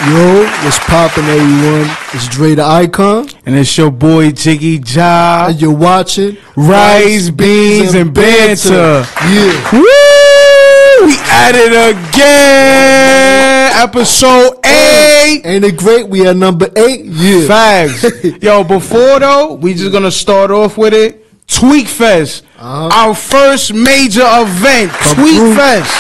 Yo, what's poppin', everyone? It's Dre the Icon. And it's your boy Jiggy Ja. And you're watching Rice, Beans, and Banter. Yeah. Woo! We at it again. Episode 8. Ain't it great? We at number 8. Yeah. Facts. Yo, before though, we just gonna start off with it. Tweak Fest. Our first major event. Tweak Fest.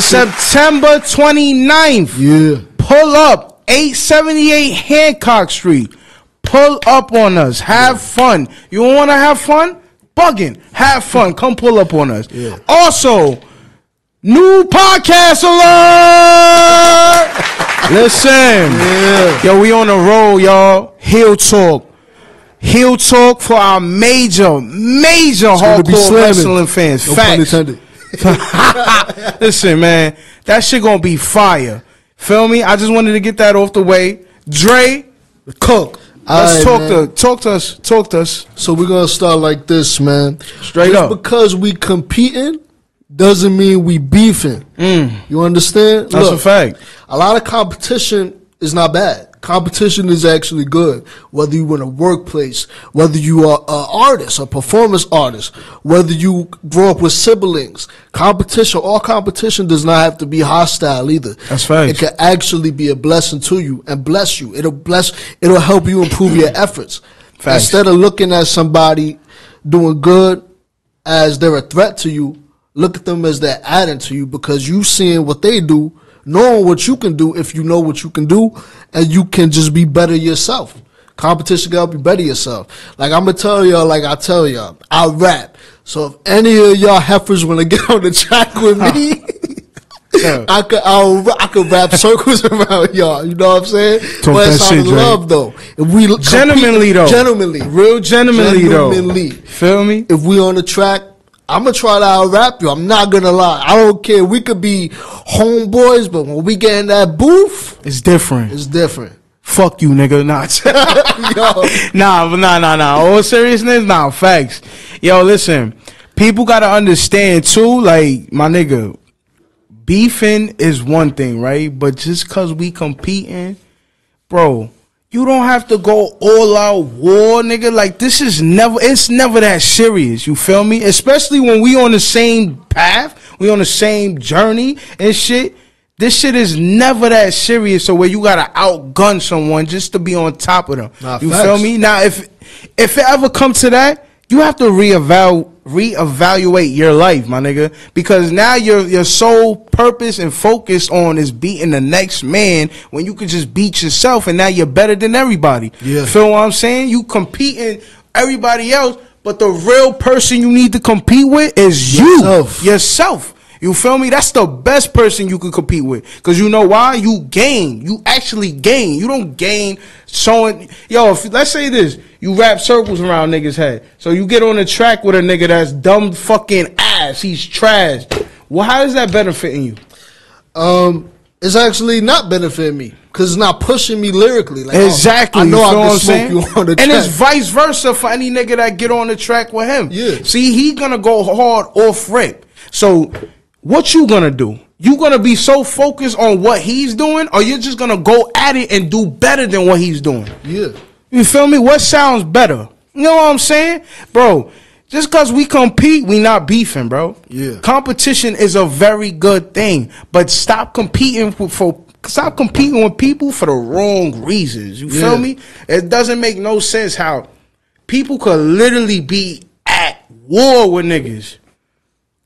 September 29th. Yeah. Pull up, 878 Hancock Street. Pull up on us. Have fun. You want to have fun? Bugging. Have fun. Come pull up on us. Yeah. Also, new podcast alert. Listen. Yeah. Yo, we on the roll, y'all. Heel Talk. Heel Talk for our major hardcore wrestling fans. No Facts. pun intended. Listen, man. That shit gonna be fire. Feel me? I just wanted to get that off the way. Dre, cook. Let's talk to us. So we're gonna start like this, man. Straight Just up. because we competing doesn't mean we beefing. You understand? That's a fact. A lot of competition is not bad. Competition is actually good. Whether you in a workplace, whether you are an artist, a performance artist, whether you grow up with siblings, all competition does not have to be hostile either. That's facts. It can actually be a blessing to you and bless you. It'll help you improve your efforts. Facts. Instead of looking at somebody doing good as they're a threat to you, look at them as they're adding to you, because you seeing what they do, knowing what you can do if you know what you can do, and you can just be better yourself. Competition can help you better yourself. Like I'm going to tell y'all, like I tell y'all, I rap. So if any of y'all heifers want to get on the track with me, I could rap circles around y'all. You know what I'm saying? Talk but that it's out shit, of Dre. love, though. If we Gentlemanly, though. Real gentlemanly, though. Feel me? If we on the track, I'm going to try to out-rap you. I'm not going to lie. I don't care. We could be homeboys, but when we get in that booth, It's different. it's different. Fuck you, nigga. Nah. All seriousness, nah, facts. Yo, listen. People got to understand, too, like, my nigga, beefing is one thing, right? But just because we competing, bro, you don't have to go all out war, nigga. Like, it's never that serious. You feel me? Especially when we on the same path, we on the same journey and shit. This shit is never that serious. So where you gotta outgun someone just to be on top of them. Nah, you facts. feel me? Now, if it ever comes to that, you have to reevaluate your life, my nigga, because now your sole purpose and focus on is beating the next man when you could just beat yourself, and now you're better than everybody. Yeah. Feel what I'm saying? You competing everybody else, but the real person you need to compete with is yourself. You feel me? That's the best person you could compete with. Because you know why? You gain. You actually gain. You don't gain showing. Yo, let's say this. You wrap circles around niggas' head. So you get on the track with a nigga that's dumb fucking ass. He's trash. Well, how is that benefiting you? It's actually not benefiting me because it's not pushing me lyrically. Like, Exactly. I know I what can I'm smoke saying? you on the track. And it's vice versa for any nigga that get on the track with him. Yeah. See, he gonna go hard off rip. So what you gonna do? You gonna be so focused on what he's doing, or you're just gonna go at it and do better than what he's doing? Yeah. You feel me? What sounds better? You know what I'm saying? Bro, just because we compete, we not beefing, bro. Yeah. Competition is a very good thing, but stop competing with people for the wrong reasons. You feel me? It doesn't make no sense how people could literally be at war with niggas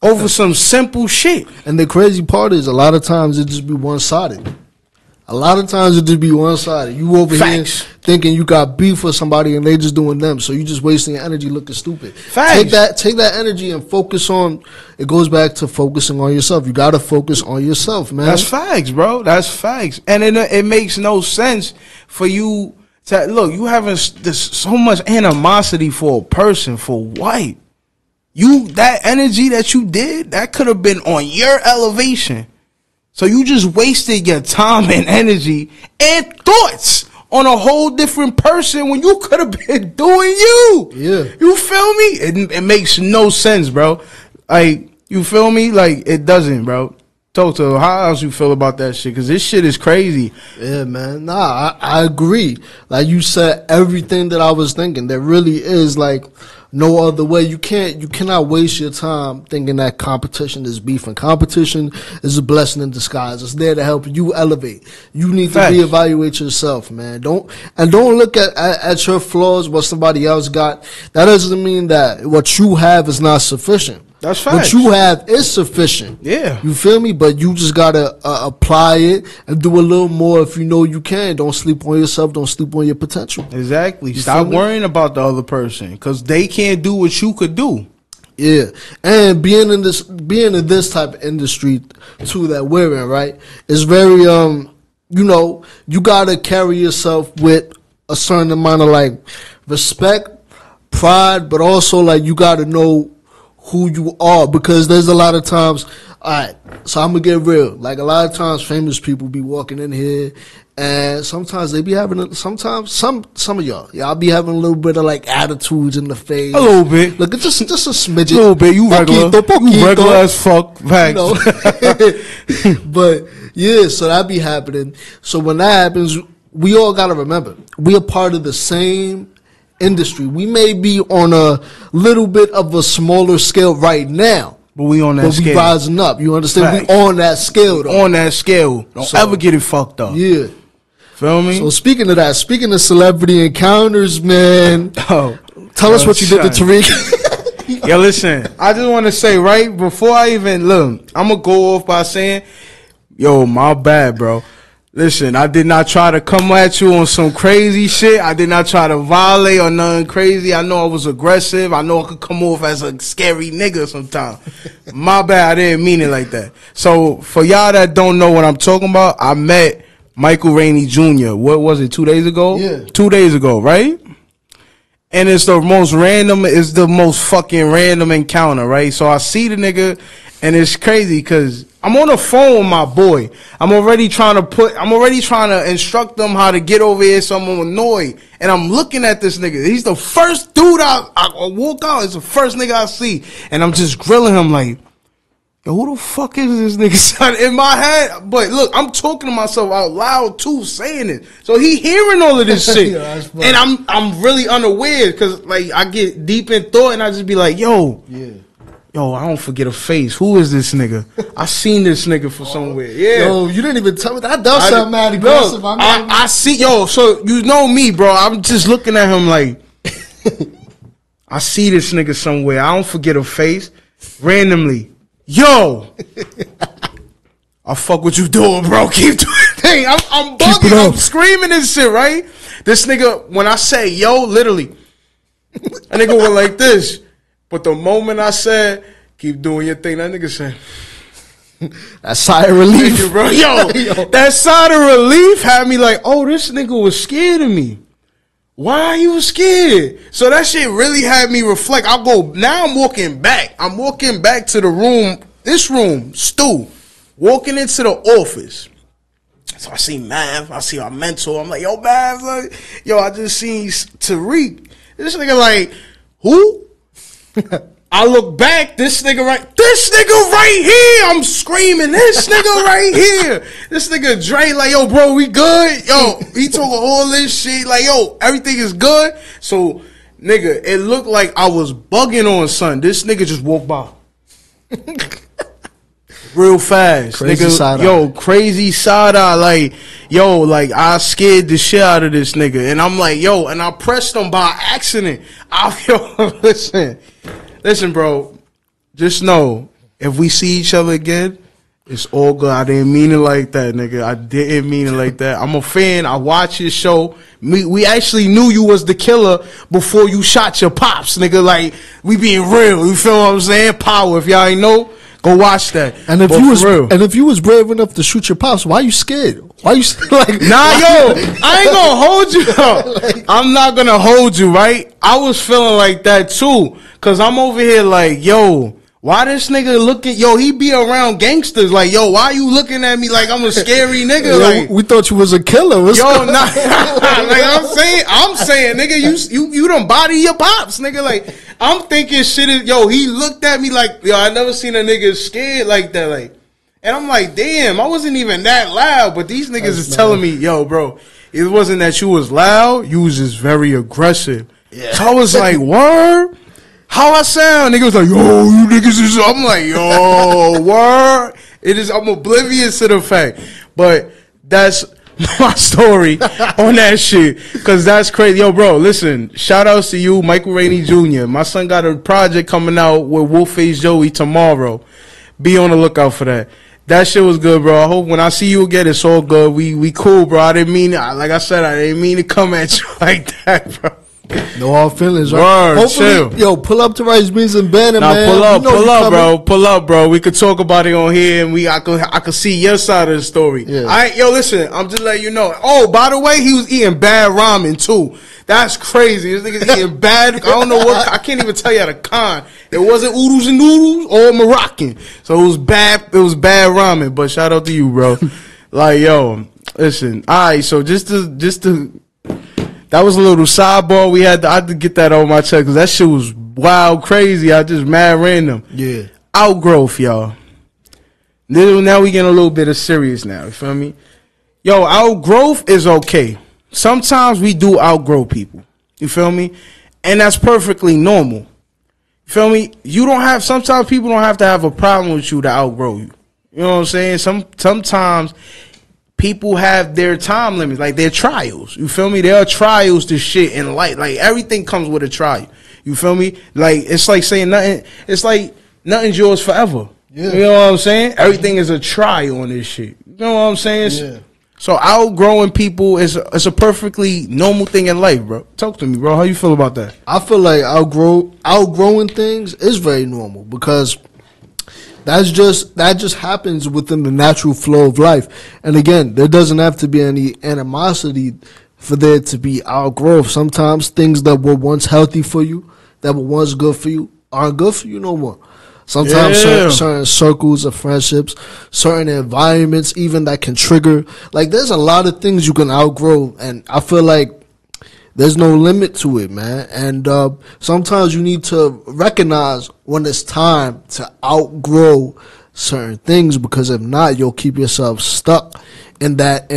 over some simple shit. And the crazy part is a lot of times it just be one-sided. A lot of times it just be one-sided. You over Facts. here thinking you got beef with somebody and they just doing them. So you just wasting your energy looking stupid. Facts. Take that energy and focus on, it goes back to focusing on yourself. You got to focus on yourself, man. That's facts, bro. That's facts. And it makes no sense for you to, look, you having so much animosity for a person, for what? That energy that you did, that could have been on your elevation. So you just wasted your time and energy and thoughts on a whole different person when you could have been doing you. Yeah. You feel me? It makes no sense, bro. Like, you feel me? Like, it doesn't, bro. Talk to how else you feel about that shit, because this shit is crazy. Yeah, man. Nah, I agree. Like you said, everything that I was thinking. There really is like no other way. You cannot waste your time thinking that competition is beef. And competition is a blessing in disguise. It's there to help you elevate. You need to reevaluate yourself, man. Don't look at your flaws, what somebody else got. That doesn't mean that what you have is not sufficient. That's facts. What you have is sufficient. Yeah. You feel me? But you just gotta apply it and do a little more if you know you can. Don't sleep on yourself. Don't sleep on your potential. Exactly. Stop worrying about the other person, because they can't do what you could do. Yeah. And being in this type of industry too that we're in, right, is very you know, you gotta carry yourself with a certain amount of like respect, pride, but also like you gotta know who you are, because there's a lot of times, all right, so I'm gonna get real. Like a lot of times famous people be walking in here and sometimes they be having some of y'all be having a little bit of like attitudes in the face. A little bit. Look, it's just a smidget. A little bit. You regular. You regular as fuck. Facts. You know? But yeah, so that be happening. So when that happens, we all gotta remember, we are part of the same industry. We may be on a little bit of a smaller scale right now, but we on that scale. We rising up. You understand? Right. We on that scale though. On that scale. Don't ever get it fucked up. Yeah. Feel me? So speaking of that, speaking of celebrity encounters, man. Tell us what you did to Tariq. Yo, listen. I just want to say, right before I even look, I'm gonna go off by saying, yo, my bad, bro. Listen, I did not try to come at you on some crazy shit. I did not try to violate or nothing crazy. I know I was aggressive. I know I could come off as a scary nigga sometimes. My bad, I didn't mean it like that. So, for y'all that don't know what I'm talking about, I met Michael Rainey Jr. What was it, 2 days ago? Yeah. 2 days ago, right? And it's the most fucking random encounter, right? So I see the nigga, and it's crazy because I'm on the phone with my boy. I'm already trying to instruct them how to get over here, so I'm annoyed. And I'm looking at this nigga. He's the first dude I walk out. It's the first nigga I see. And I'm just grilling him like, yo, who the fuck is this nigga, son? In my head. But look, I'm talking to myself out loud too, saying it. So he hearing all of this shit. And I'm really unaware, because like I get deep in thought and I just be like, yo, I don't forget a face. Who is this nigga? I seen this nigga from somewhere. Yeah. Yo, you didn't even tell me. That does sound mad aggressive. I see, yo, so you know me, bro. I'm just looking at him like, I see this nigga somewhere. I don't forget a face. Randomly. Yo, I fuck what you doing, bro. Keep doing thing. I'm bugging. I'm screaming this shit, right? This nigga, when I say yo, literally, a nigga went like this. But the moment I said, keep doing your thing, that nigga said, that sigh of relief. You, bro. Yo, that sigh of relief had me like, oh, this nigga was scared of me. Why you was scared? So that shit really had me reflect. Now I'm walking back. I'm walking back to the room, this room, Stu, walking into the office. So I see Mav, I see our mentor. I'm like, yo, Mav, like, yo, I just seen Tariq. This nigga like, who? I look back, this nigga right here. I'm screaming, this nigga right here. This nigga Dre like, yo, bro, we good? Yo, he talking all this shit. Like, yo, everything is good. So, nigga, it looked like I was bugging on son. This nigga just walked by. Real fast. Crazy nigga. Side yo, eye. Crazy side eye. Like, yo, like, I scared the shit out of this nigga. And I'm like, yo, and I pressed him by accident. Listen, bro, just know, if we see each other again, it's all good. I didn't mean it like that, nigga. I didn't mean it like that. I'm a fan. I watch your show. We actually knew you was the killer before you shot your pops, nigga. Like, we being real. You feel what I'm saying? Power. If y'all ain't know, go watch that. And if you was brave enough to shoot your pops, why you scared? Why you like? Nah, yo, I ain't gonna hold you. Like, I'm not gonna hold you, right? I was feeling like that too, cause I'm over here like, yo, why this nigga looking? Yo, he be around gangsters. Like, yo, why you looking at me like I'm a scary nigga? Yo, like, we thought you was a killer. What's yo, nah, like I'm saying, nigga, you done body your pops, nigga. Like, I'm thinking shit is, yo, he looked at me like, yo, I never seen a nigga scared like that. Like, And I'm like, damn, I wasn't even that loud. But these niggas is telling me, yo, bro, it wasn't that you was loud. You was just very aggressive. Yeah. So I was like, word? How I sound? Nigga was like, yo, you niggas is. I'm like, yo, word? It is, I'm oblivious to the fact. But that's my story on that shit. Because that's crazy. Yo, bro, listen. Shout outs to you, Michael Rainey Jr. My son got a project coming out with Wolfface Joey tomorrow. Be on the lookout for that. That shit was good, bro. I hope when I see you again, it's all good. We cool, bro. I didn't mean, like I said, I didn't mean to come at you like that, bro. No hard feelings, right? Word, hopefully, chill. yo, pull up to Rice Beans and Banter, man. Pull up, bro. We could talk about it on here, and I could see your side of the story. Yeah. Yo, listen, I'm just letting you know. Oh, by the way, he was eating bad ramen too. That's crazy. This nigga's eating bad. I don't know what. I can't even tell you the kind. It wasn't oodles and noodles or Moroccan. So it was bad. It was bad ramen. But shout out to you, bro. Like, yo, listen. All right. So just to. That was a little sidebar. I had to get that on my check because that shit was wild, crazy. I just mad random. Yeah. Outgrowth, y'all. Now we getting a little bit of serious now. You feel me? Yo, outgrowth is okay. Sometimes we do outgrow people. You feel me? And that's perfectly normal. You feel me? Sometimes people don't have to have a problem with you to outgrow you. You know what I'm saying? Sometimes people have their time limits, like their trials. You feel me? There are trials to shit in life. Like everything comes with a trial. You feel me? Like it's like saying nothing. It's like nothing's yours forever. Yeah. You know what I'm saying? Everything is a trial on this shit. You know what I'm saying? Yeah. So outgrowing people is a perfectly normal thing in life, bro. Talk to me, bro. How you feel about that? I feel like outgrowing things is very normal because that just happens within the natural flow of life. And again, there doesn't have to be any animosity for there to be outgrowth. Sometimes things that were once healthy for you, that were once good for you, aren't good for you no more. Sometimes certain circles of friendships, certain environments even that can trigger. Like there's a lot of things you can outgrow, and I feel like there's no limit to it, man. And sometimes you need to recognize when it's time to outgrow certain things, because if not, you'll keep yourself stuck in that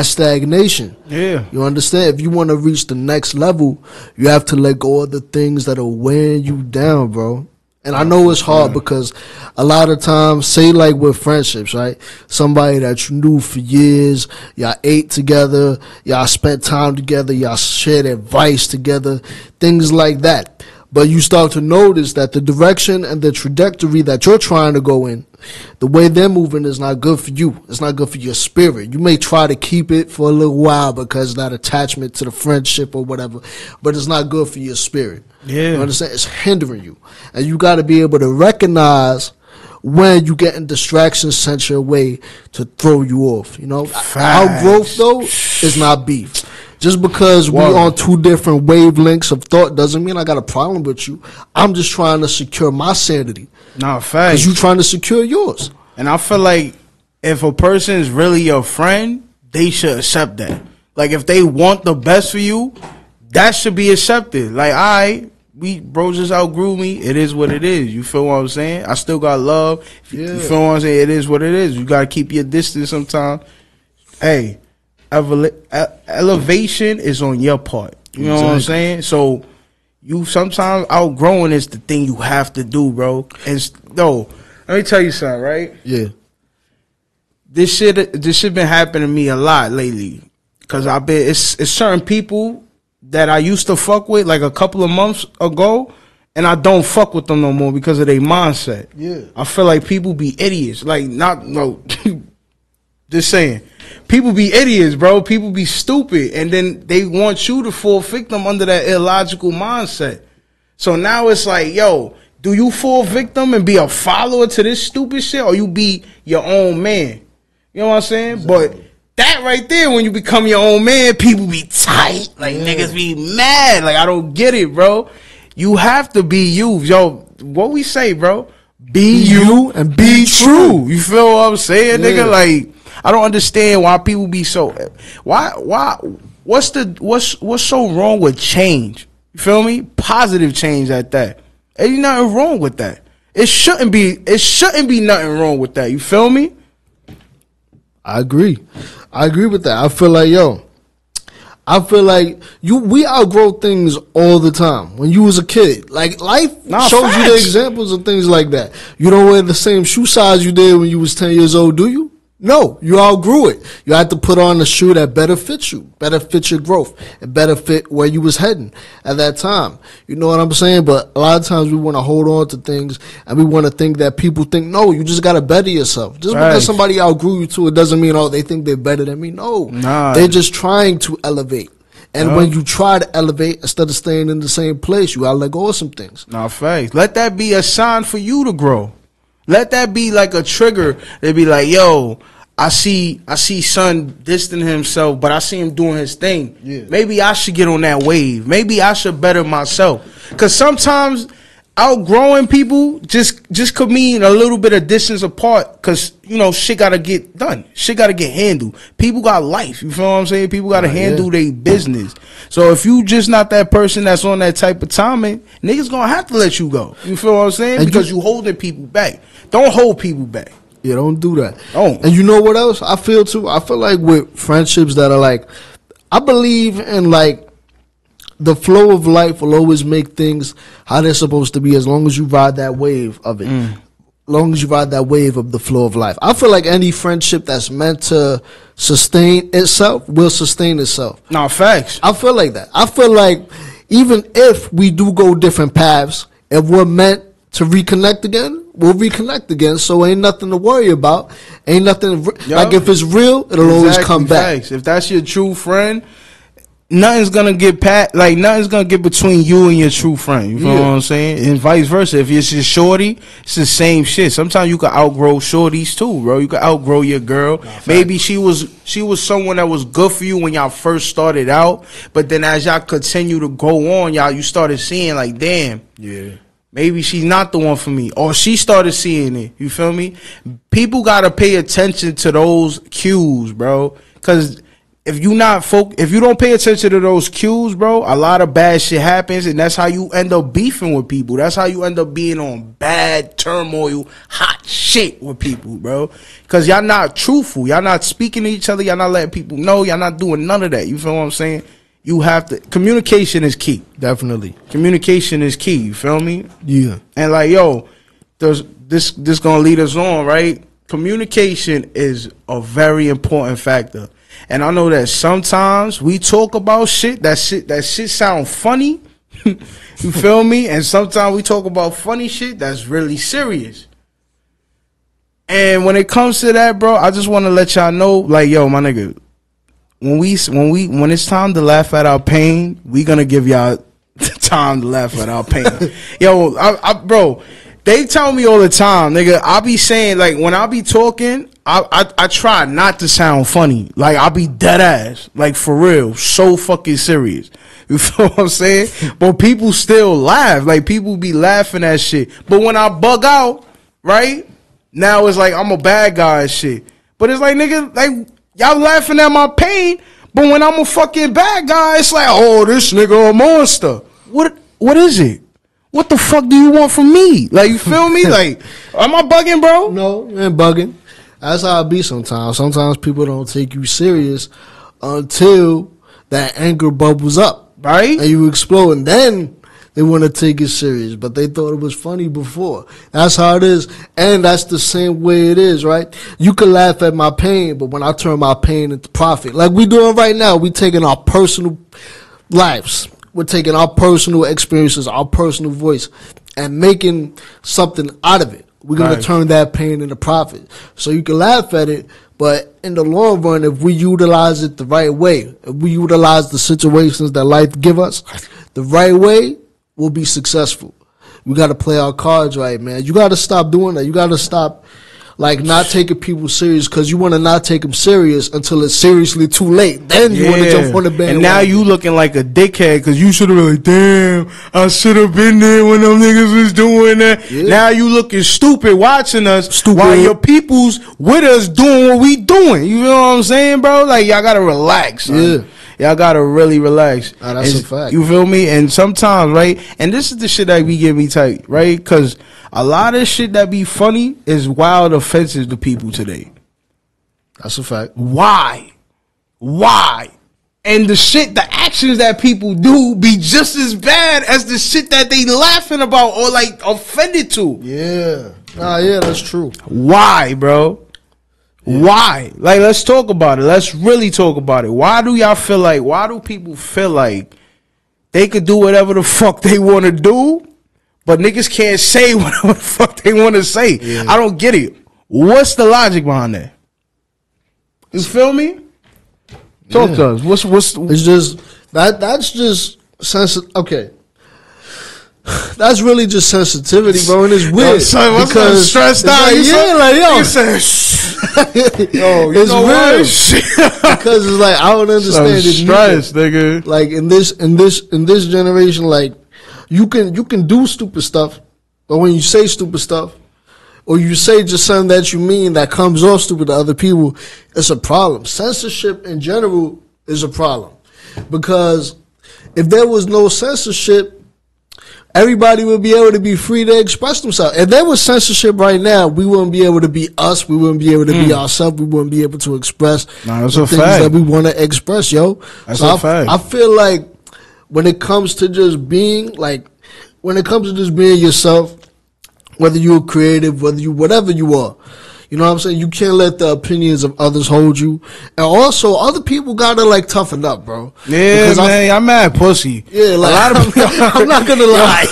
stagnation. Yeah. You understand? If you want to reach the next level, you have to let go of the things that are weighing you down, bro. And I know it's hard because a lot of times, say like with friendships, right? Somebody that you knew for years, y'all ate together, y'all spent time together, y'all shared advice together, things like that. But you start to notice that the direction and the trajectory that you're trying to go in, the way they're moving is not good for you. It's not good for your spirit. You may try to keep it for a little while because of that attachment to the friendship or whatever, but it's not good for your spirit. Yeah. You understand? It's hindering you. And you got to be able to recognize when you getting distractions sent your way to throw you off. You know, outgrowth though is not beef. Just because we're on two different wavelengths of thought doesn't mean I got a problem with you. I'm just trying to secure my sanity. Nah, facts. Because you trying to secure yours. And I feel like if a person is really your friend, they should accept that. Like if they want the best for you, that should be accepted. Like, bro just outgrew me. It is what it is. You feel what I'm saying? I still got love. You feel what I'm saying? It is what it is. You got to keep your distance sometimes. Hey. Elevation is on your part. You know what I'm saying? So you sometimes outgrowing is the thing you have to do, bro. And let me tell you something, right? Yeah. This shit been happening to me a lot lately. Cause it's certain people that I used to fuck with like a couple of months ago, and I don't fuck with them no more because of their mindset. Yeah. I feel like people be idiots. Like just saying. People be idiots, bro. People be stupid. And then they want you to fall victim under that illogical mindset. So now it's like, yo, do you fall victim and be a follower to this stupid shit, or you be your own man? You know what I'm saying? Exactly. But that right there, when you become your own man, people be tight. Like, niggas be mad. Like, I don't get it, bro. You have to be you. Yo, what we say, bro? Be you and be true. You feel what I'm saying, nigga? Like, I don't understand why people be so. What's so wrong with change? You feel me? Positive change at that. Ain't nothing wrong with that. It shouldn't be nothing wrong with that. You feel me? I agree with that. I feel like we outgrow things all the time. When you was a kid, like life shows you the examples of things like that. You don't wear the same shoe size you did when you was 10 years old, do you? No, you outgrew it. You had to put on a shoe that better fits you, better fit your growth, and better fit where you was heading at that time. You know what I'm saying? But a lot of times we want to hold on to things, and we want to think that people think, no, you just got to better yourself. Just because somebody outgrew you to it doesn't mean, they think they're better than me. No, they're just trying to elevate. And when you try to elevate, instead of staying in the same place, you got to let go of some things. Facts. Let that be a sign for you to grow. Let that be like a trigger. They be like, yo, I see son distancing himself, but I see him doing his thing. Yeah. Maybe I should get on that wave. Maybe I should better myself. Because sometimes outgrowing people just could mean a little bit of distance apart, because, shit got to get done. Shit got to get handled. People got life. You feel what I'm saying? People got to handle their business. So if you just not that person that's on that type of timing, niggas going to have to let you go. You feel what I'm saying? Because you holding people back. Don't hold people back. Yeah, don't do that. Don't. And you know what else I feel too? I feel like with friendships that are like, I believe in like the flow of life will always make things how they're supposed to be, as long as you ride that wave of it. As long as you ride that wave of the flow of life. I feel like any friendship that's meant to sustain itself will sustain itself. Facts. I feel like that. I feel like even if we do go different paths, if we're meant to reconnect again, we'll reconnect again. So ain't nothing to worry about. Ain't nothing like, if it's real, it'll always come back. Facts. If that's your true friend, nothing's gonna get nothing's gonna get between you and your true friend. You feel what I'm saying? And vice versa. If it's your shorty, it's the same shit. Sometimes you can outgrow shorties too, bro. You can outgrow your girl. Maybe she was someone that was good for you when y'all first started out, but then as y'all continue to go on, you started seeing like, damn, maybe she's not the one for me, or she started seeing it. You feel me? People gotta pay attention to those cues, bro. Because if you don't pay attention to those cues, bro, a lot of bad shit happens, and that's how you end up beefing with people. That's how you end up being on bad turmoil, hot shit with people, bro. Because y'all not truthful. Y'all not speaking to each other. Y'all not letting people know. Y'all not doing none of that. You feel what I'm saying? You have to. Communication is key. Definitely. Communication is key. You feel me? Yeah. And like, yo, this gonna lead us on, right? Communication is a very important factor. And I know that sometimes we talk about shit that shit sound funny. You feel me? And sometimes we talk about funny shit that's really serious. And when it comes to that, bro, I just want to let y'all know, like, yo, my nigga, when it's time to laugh at our pain, we gonna give y'all time to laugh at our pain. Yo, bro, they tell me all the time, nigga, I be saying, like, when I be talking, I try not to sound funny. Like, I be dead ass, like, for real, so fucking serious. You feel what I'm saying? But people still laugh. Like, people be laughing at shit. But when I bug out, right, now it's like I'm a bad guy and shit. But it's like, nigga, like, y'all laughing at my pain, but when I'm a fucking bad guy, it's like, oh, this nigga a monster. What is it? What the fuck do you want from me? Like, you feel me? Like, am I bugging, bro? No, you ain't bugging. That's how it be sometimes. Sometimes people don't take you serious until that anger bubbles up. Right? And you explode, and then they want to take it serious, but they thought it was funny before. That's how it is, and that's the same way it is, right? You can laugh at my pain, but when I turn my pain into profit, like we doing right now, we taking our personal lives, we're taking our personal experiences, our personal voice, and making something out of it. We're going to turn that pain into profit. So you can laugh at it, but in the long run, if we utilize it the right way, if we utilize the situations that life give us the right way, we'll be successful. We got to play our cards right, man. You got to stop doing that. You got to stop, like, not taking people serious, because you want to not take them serious until it's seriously too late. Then you want to jump on the bandwagon. And now you looking like a dickhead because you should have been like, damn, I should have been there when them niggas was doing that. Yeah. Now you looking stupid watching us while your people's with us doing what we doing. You know what I'm saying, bro? Like, y'all got to relax, son. Yeah. Y'all gotta really relax. Nah, that's a fact. You feel me? And sometimes, right? And this is the shit that be getting me tight, right? Because a lot of shit that be funny is wild offensive to people today. That's a fact. Why? And the shit, the actions that people do be just as bad as the shit that they laughing about or like offended to. Yeah. Nah, yeah, that's true. Why, bro? Yeah. Why? Like, let's talk about it. Let's really talk about it. Why do people feel like they could do whatever the fuck they want to do, but niggas can't say whatever the fuck they want to say? Yeah. I don't get it. What's the logic behind that? You feel me? Talk to us. What's it's just that's just okay. That's really just sensitivity, bro, and it's weird. Yo, son, because stressed out. Like, yeah, like yo, yo, it's weird because it's like I don't understand it. Stress, nigga. Like in this generation, like you can do stupid stuff, but when you say stupid stuff, or you say just something that you mean that comes off stupid to other people, it's a problem. Censorship in general is a problem. Because if there was no censorship, everybody would be able to be free to express themselves. If there was censorship right now, we wouldn't be able to be us. We wouldn't be able to be ourselves. We wouldn't be able to express the things that we want to express, yo. That's a fact. I feel like when it comes to just being, yourself, whether you're creative, whatever you are, you know what I'm saying? You can't let the opinions of others hold you. And also, other people gotta like toughen up, bro. Yeah, because man, I'm mad pussy. Yeah, like, a lot of people, I'm not gonna lie.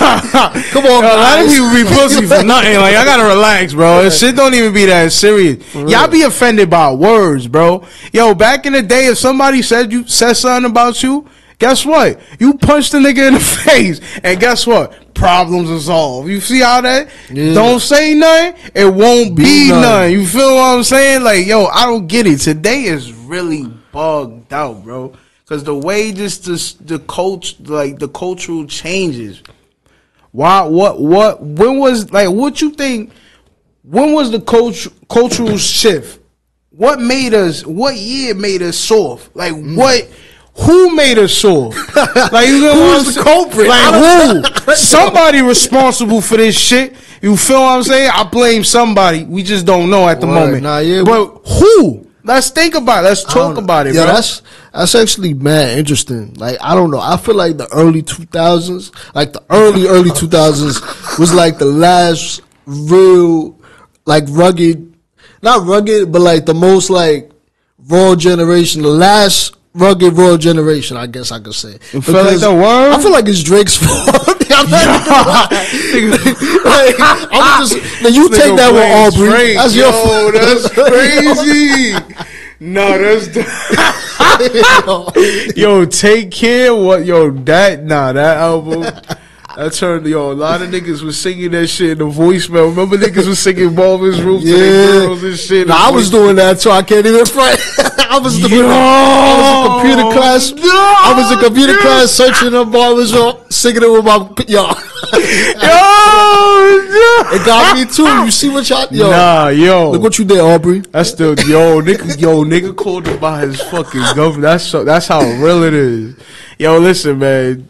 Come on, a lot of people be pussy for nothing. Like, I gotta relax, bro. This shit don't even be that serious. Y'all be offended by words, bro. Yo, back in the day, if somebody said something about you, guess what? You punched the nigga in the face, and guess what? Problems are solved. You see how that? Yeah. Don't say nothing, it won't be none. You feel what I'm saying? Like, yo, I don't get it. Today is really bugged out, bro. Because the way the cultural changes. Why? When was, like, what you think? When was the cultural shift? What year made us soft? Like, what? Who made us soft? Like, you know, who's the culprit? Like, who? Somebody responsible for this shit. You feel what I'm saying? I blame somebody. We just don't know at the moment. Nah, yeah, but who? Let's think about it. Let's talk about it, bro. That's actually mad interesting. Like, I don't know. I feel like the early 2000s, like the early 2000s was like the last real, like, rugged, not rugged, but like the most like raw generation, the last rugged raw generation, I guess I could say. You feel like the word? I feel like it's Drake's fault. I'm not like, you take that one, Aubrey. Drake. That's your fault. That's crazy. No, that's yo, take care. That album. I turned, a lot of niggas was singing that shit in the voicemail. Remember niggas was singing Marvin's Roof to their girls and shit. Nah, I was doing that too. I can't even front. I was in computer class. I was in computer class searching up Marvin's Roof, singing it with my It got me too. You see what y'all? Look what you did, Aubrey. That's still nigga called him by his fucking government. That's how real it is. Yo, listen, man.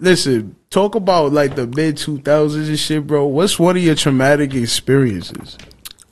Listen. Talk about like the mid 2000s and shit, bro. What's one of your traumatic experiences?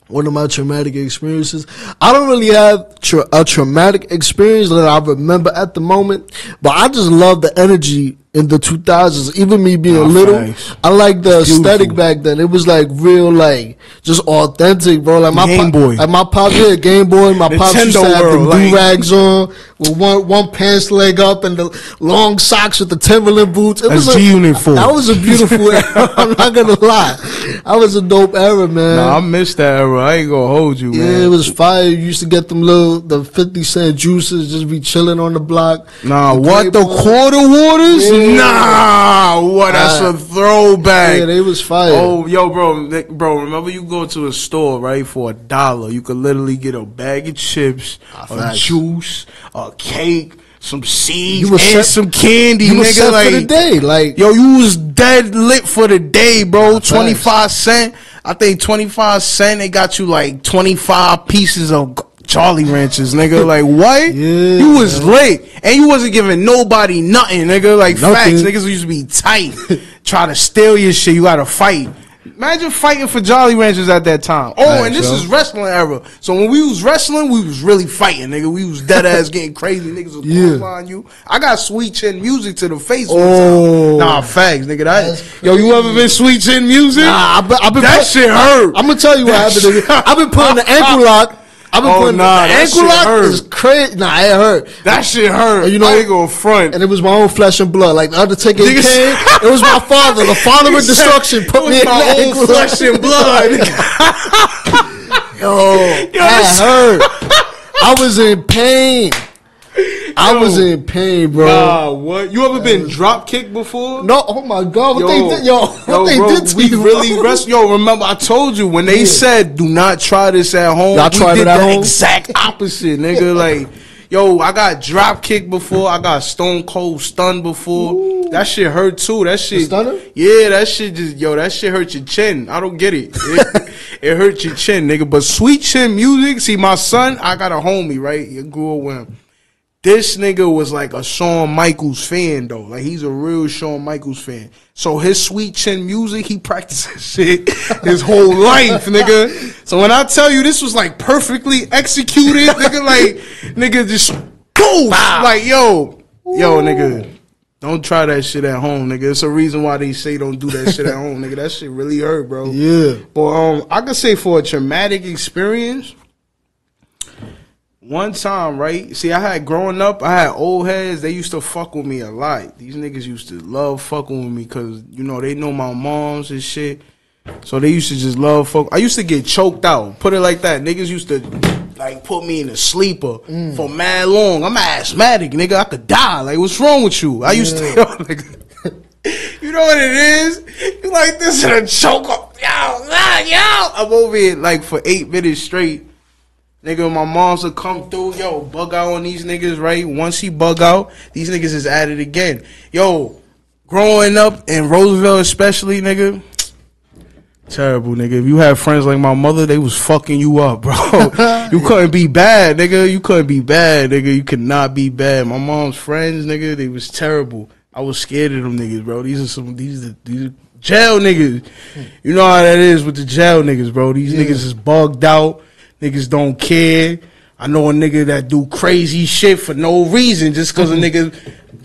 One of my traumatic experiences. I don't really have a traumatic experience that I remember at the moment, but I just love the energy in the 2000s. Even me being little, thanks. I like the aesthetic back then. It was like real, like just authentic, bro. Like my Game Boy, like my pops, Game Boy. My pops used to have the do rags on with one pants leg up and the long socks with the Timberland boots. It was uniform. That was a beautiful era. I'm not gonna lie. That was a dope era, man. Nah, I missed that era. I ain't gonna hold you, man. Yeah, it was fire. You used to get them the 50-cent juices, just be chilling on the block. Nah, the quarter waters? Yeah. Nah, what? That's a throwback. Yeah, they was fire. Oh, yo, bro, remember you go to a store, right, for $1, you could literally get a bag of chips, a juice, a cake, some seeds, and some candy, you nigga. Was set like, for the day. Like, yo, you was dead lit for the day, bro. 25 cents. I think 25 cents, they got you like 25 pieces of Jolly Ranchers, nigga. Like, what? Yeah, you was lit. And you wasn't giving nobody nothing, nigga. Like, Nothing. facts. Niggas used to be tight. Try to steal your shit. You gotta fight. Imagine fighting for Jolly Ranchers at that time. Oh, Right, and this is wrestling era. So when we was wrestling, we was really fighting, nigga. We was dead ass getting crazy. Niggas was clothesline you. I got Sweet Chin Music to the face one time. Nah, facts, nigga. Yo, you ever been Sweet Chin Music? Nah, I've been that shit hurt. I'm gonna tell you what happened. Nigga. I've been putting the ankle lock. I've been putting the ankle lock is crazy. Nah, it hurt. That shit hurt. And you know, I ain't gonna front. And it was my own flesh and blood. Like the Undertaker came, it was my father, the father of destruction, put me in my the own ankle flesh and blood. Yo, that hurt. I was in pain. I was in pain, bro. Nah, what? You ever been drop kicked before? No, oh my God, what they did, what they bro, did to you? Really wrestled. Yo, remember I told you when they said do not try this at home. Y'all tried it at home? Exact opposite, nigga. Like, yo, I got drop kicked before. I got stone cold stunned before. Ooh. That shit hurt too. That shit. Stunner? Yeah, that shit just that shit hurt your chin. I don't get it. It hurt your chin, nigga. But Sweet Chin Music. See, my son, I got a homie, right? You grew up with him. This nigga was like a Shawn Michaels fan, though. Like, he's a real Shawn Michaels fan. So his Sweet Chin Music, he practices shit his whole life, nigga. So when I tell you this was like perfectly executed, nigga just boom. Like, yo, nigga, don't try that shit at home, nigga. It's a reason why they say don't do that shit at home, nigga. That shit really hurt, bro. Yeah. But I could say for a traumatic experience, one time, right? See, I had growing up, I had old heads. They used to fuck with me a lot. These niggas used to love fucking with me because, you know, they know my moms and shit. So they used to just love fuck. I used to get choked out. Put it like that. Niggas used to, like, put me in a sleeper for mad long. I'm asthmatic, nigga. I could die. Like, what's wrong with you? I used to, nigga. You know what it is? You like this in a choke up. Yo. I'm over here, like, for 8 minutes straight. Nigga, my moms will come through, yo, bug out on these niggas, right? Once he bug out, these niggas is at it again. Yo, growing up in Roosevelt especially, nigga, terrible, nigga. If you had friends like my mother, they was fucking you up, bro. You couldn't be bad, nigga. You couldn't be bad, nigga. You could not be bad. My mom's friends, nigga, they was terrible. I was scared of them niggas, bro. These are jail niggas. You know how that is with the jail niggas, bro. These niggas is bugged out. Niggas don't care. I know a nigga that do crazy shit for no reason just because a nigga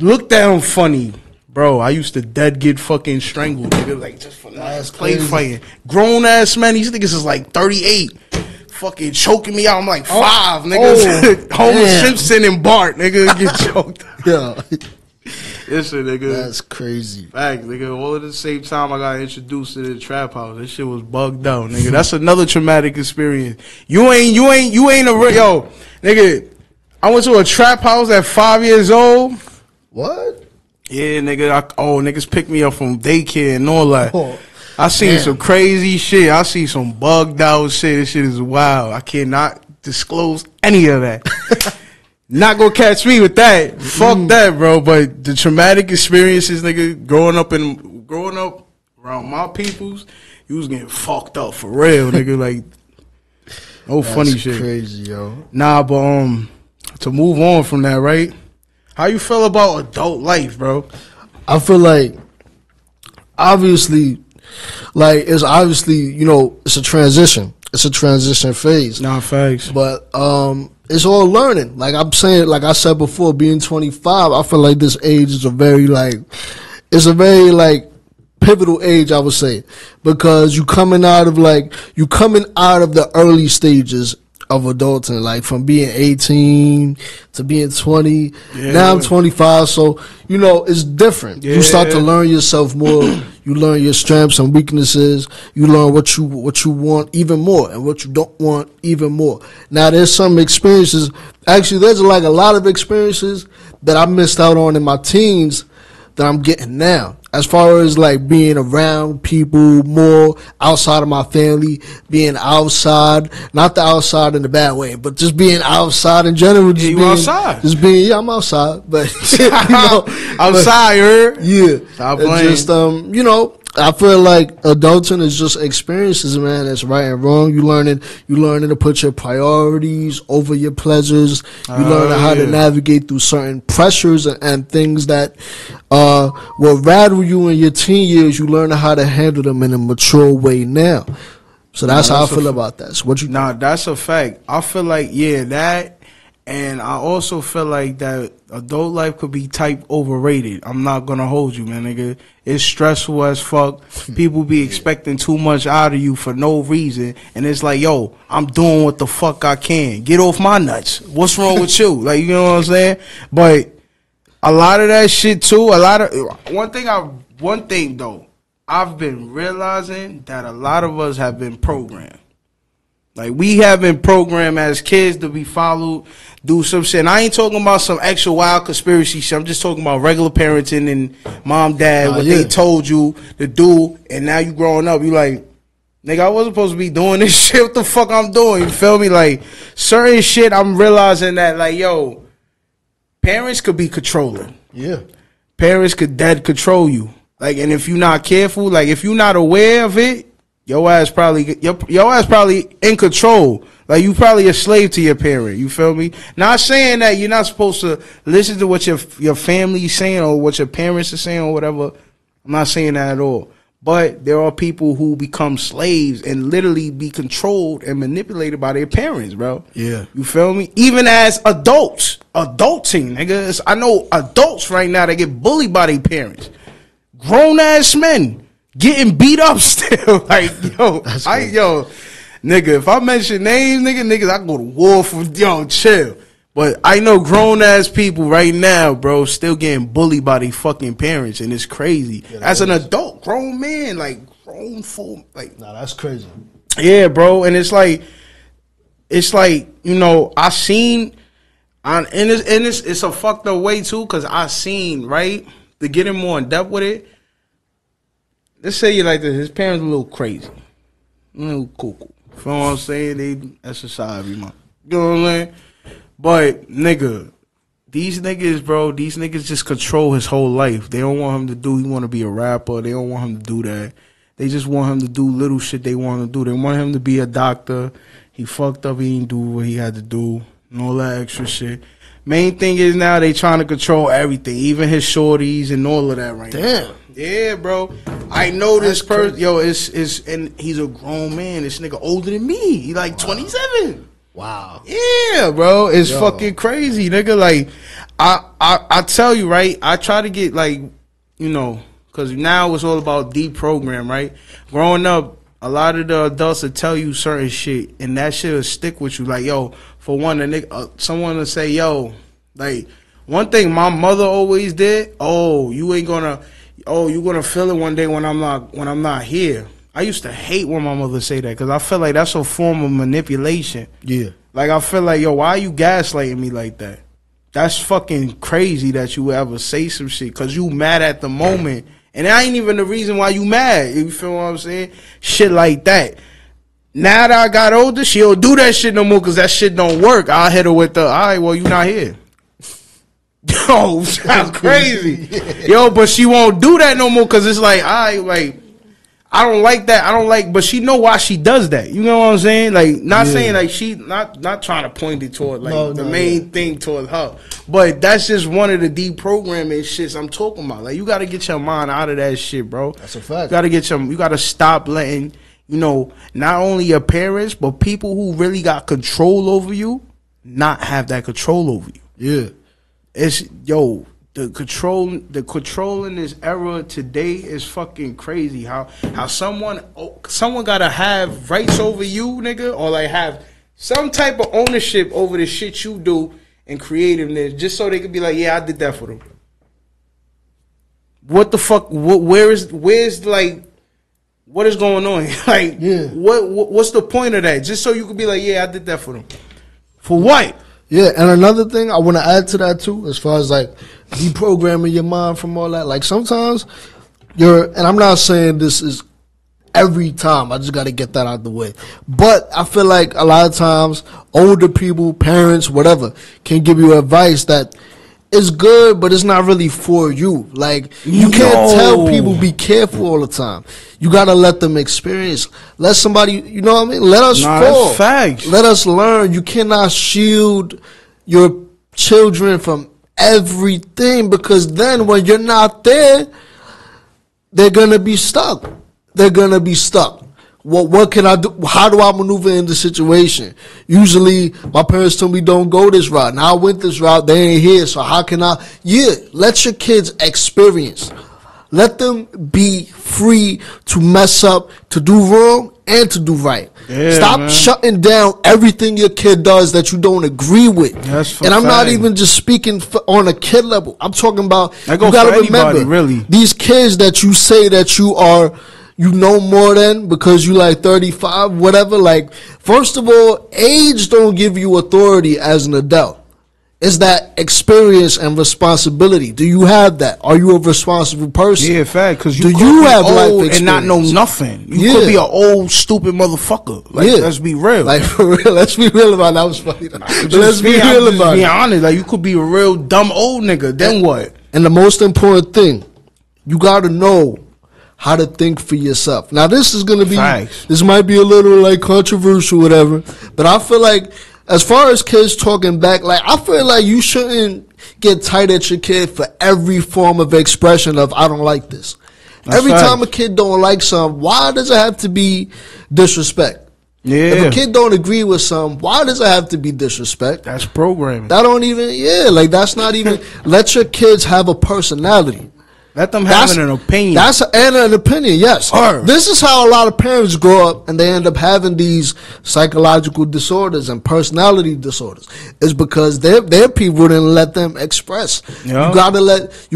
looked at him funny. Bro, I used to dead get fucking strangled, nigga, like just for play fighting. Grown ass man, these niggas is like 38. Fucking choking me out. I'm like 5, nigga. Homer Simpson and Bart, nigga, get choked. Yeah. Listen, nigga. That's crazy. Facts, nigga. All at the same time, I got introduced to the trap house. This shit was bugged out, nigga. That's another traumatic experience. You ain't a real, yo, nigga. I went to a trap house at 5 years old. What? Yeah, nigga. Niggas picked me up from daycare and all that. I seen some crazy shit. I see some bugged out shit. This shit is wild. I cannot disclose any of that. Not gonna catch me with that. Fuck that, bro. But the traumatic experiences, nigga, growing up around my peoples, you was getting fucked up for real, nigga. Like, no funny shit. Crazy, yo. Nah, but to move on from that, right? How you feel about adult life, bro? I feel like, obviously, it's obviously, you know, it's a transition. It's a transition phase. Nah, facts. But it's all learning. Like I'm saying, like I said before, being 25, I feel like this age is a very pivotal age, I would say, because you coming out of the early stages of adulting, like from being 18 to being 20. Now I'm 25, so you know it's different. You start to learn yourself more. You learn your strengths and weaknesses. You learn what you want even more and what you don't want even more. Now there's some experiences. Actually, there's like a lot of experiences that I missed out on in my teens that I'm getting now. As far as like being around people more outside of my family, being outside, not the outside in the bad way, but just being outside in general. Just being outside. I'm outside, but you know, outside, yeah. Stop playing. Just you know, I feel like adulting is just experiences, man. It's right and wrong. You learning to put your priorities over your pleasures. You learning how to navigate through certain pressures and things that will rattle you in your teen years. You learn how to handle them in a mature way now. So that's how I feel about that. So what you? Nah, that's a fact. I feel like that. And I also feel like that adult life could be type overrated. I'm not gonna hold you, man, nigga. It's stressful as fuck. People be expecting too much out of you for no reason. And it's like, yo, I'm doing what the fuck I can. Get off my nuts. What's wrong with you? Like, you know what I'm saying? But a lot of that shit too, one thing though, I've been realizing that a lot of us have been programmed. Like, we have been programmed as kids to be followed, do some shit. And I ain't talking about some extra wild conspiracy shit. I'm just talking about regular parenting and mom, dad, what they told you to do. And now you growing up, you like, nigga, I wasn't supposed to be doing this shit. What the fuck I'm doing? You feel me? Like, certain shit, I'm realizing that, like, yo, parents could be controlling. Yeah. Parents could dead control you. Like, and if you're not careful, like, if you're not aware of it, your ass probably in control. Like, you probably a slave to your parent. You feel me? Not saying that you're not supposed to listen to what your family is saying or what your parents are saying or whatever. I'm not saying that at all. But there are people who become slaves and literally be controlled and manipulated by their parents, bro. Yeah. You feel me? Even as adults. Adulting, nigga. I know adults right now that get bullied by their parents. Grown ass men getting beat up still. Like, yo, nigga, if I mention names, niggas, I go to war for, chill. But I know grown ass people right now, bro, still getting bullied by their fucking parents, and it's crazy. Yeah, as an adult, grown man, like, grown full, like, nah, that's crazy. Yeah, bro, and it's like, I seen, it's a fucked up way too, because I seen, right, to get in more in depth with it. Let's say you like this. His parents a little crazy. A little cuckoo. You know what I'm saying? They exercise every month. You know what I'm saying? But, nigga, these niggas just control his whole life. They don't want him to he want to be a rapper. They don't want him to do that. They just want him to do little shit they want him to do. They want him to be a doctor. He fucked up. He didn't do what he had to do. And all that extra shit. Main thing is now they trying to control everything. Even his shorties and all of that right now. Damn. Yeah, bro. I know this person. Yo, and he's a grown man. This nigga older than me. He like 27. Wow. Yeah, bro. It's fucking crazy, nigga. Like, I tell you, right? I try to get, like, because now it's all about deprogram, right? Growing up, a lot of the adults will tell you certain shit, and that shit will stick with you. Like, yo, for one, someone will say, yo, like, one thing my mother always did, you gonna feel it one day when I'm not here. I used to hate when my mother say that, because I feel like that's a form of manipulation. Yeah. Like, I feel like, yo, why are you gaslighting me like that? That's fucking crazy that you would ever say some shit, because you mad at the moment. And that ain't even the reason why you mad. You feel what I'm saying? Shit like that. Now that I got older, she don't do that shit no more, because that shit don't work. I'll hit her with all right, well, you not here. Yo, sounds crazy. Yeah. Yo, but she won't do that no more, because it's like, I don't like that. But she know why she does that. You know what I'm saying? Like, not saying like she not trying to point it toward like the main thing toward her. But that's just one of the deprogramming shits I'm talking about. Like, you gotta get your mind out of that shit, bro. That's a fact. You gotta stop letting, not only your parents, but people who really got control over you not have that control over you. Yeah. It's the control in this era today is fucking crazy. How someone gotta have rights over you, nigga, or like have some type of ownership over the shit you do and creativeness, just so they could be like, yeah, I did that for them. What the fuck? Where's like, what is going on? Like, what's the point of that? Just so you could be like, yeah, I did that for them. For what? Yeah, and another thing I want to add to that too, as far as like deprogramming your mind from all that. Like, sometimes and I'm not saying this is every time, I just got to get that out of the way. But I feel like a lot of times older people, parents, whatever, can give you advice that it's good, but it's not really for you. Like, you can't tell people be careful all the time. You gotta let them experience. Let somebody, you know what I mean? Let us fall. That's facts. Let us learn. You cannot shield your children from everything, because then when you're not there, they're gonna be stuck. They're gonna be stuck. What can I do? How do I maneuver in the situation? Usually, my parents told me don't go this route. Now I went this route. They ain't here, so how can I? Yeah, let your kids experience. Let them be free to mess up, to do wrong, and to do right. Yeah, stop shutting down everything your kid does that you don't agree with. And I'm not even just speaking on a kid level. I'm talking about, you got to remember, really, these kids that you say that you know more than because you like 35, whatever. Like, first of all, age don't give you authority as an adult. It's that experience and responsibility. Do you have that? Are you a responsible person? Yeah, fact. Because you have life experience and not know nothing. You could be an old stupid motherfucker. Like, let's be real. Like, for real. Let's be real about it. That was funny. Let's be real about it. Be honest. Like, you could be a real dumb old nigga. Then what? And the most important thing, you got to know how to think for yourself. Now, this is going to be, this might be a little like controversial, whatever, but I feel like, as far as kids talking back, like, I feel like you shouldn't get tight at your kid for every form of expression of, I don't like this. Every time a kid don't like something, why does it have to be disrespect? Yeah. If a kid don't agree with something, why does it have to be disrespect? That's programming. That don't even, like, that's not even, let your kids have a personality. Let them have an opinion. And an opinion, yes. This is how a lot of parents grow up and they end up having these psychological disorders and personality disorders. It's because their people didn't let them express. Yeah. You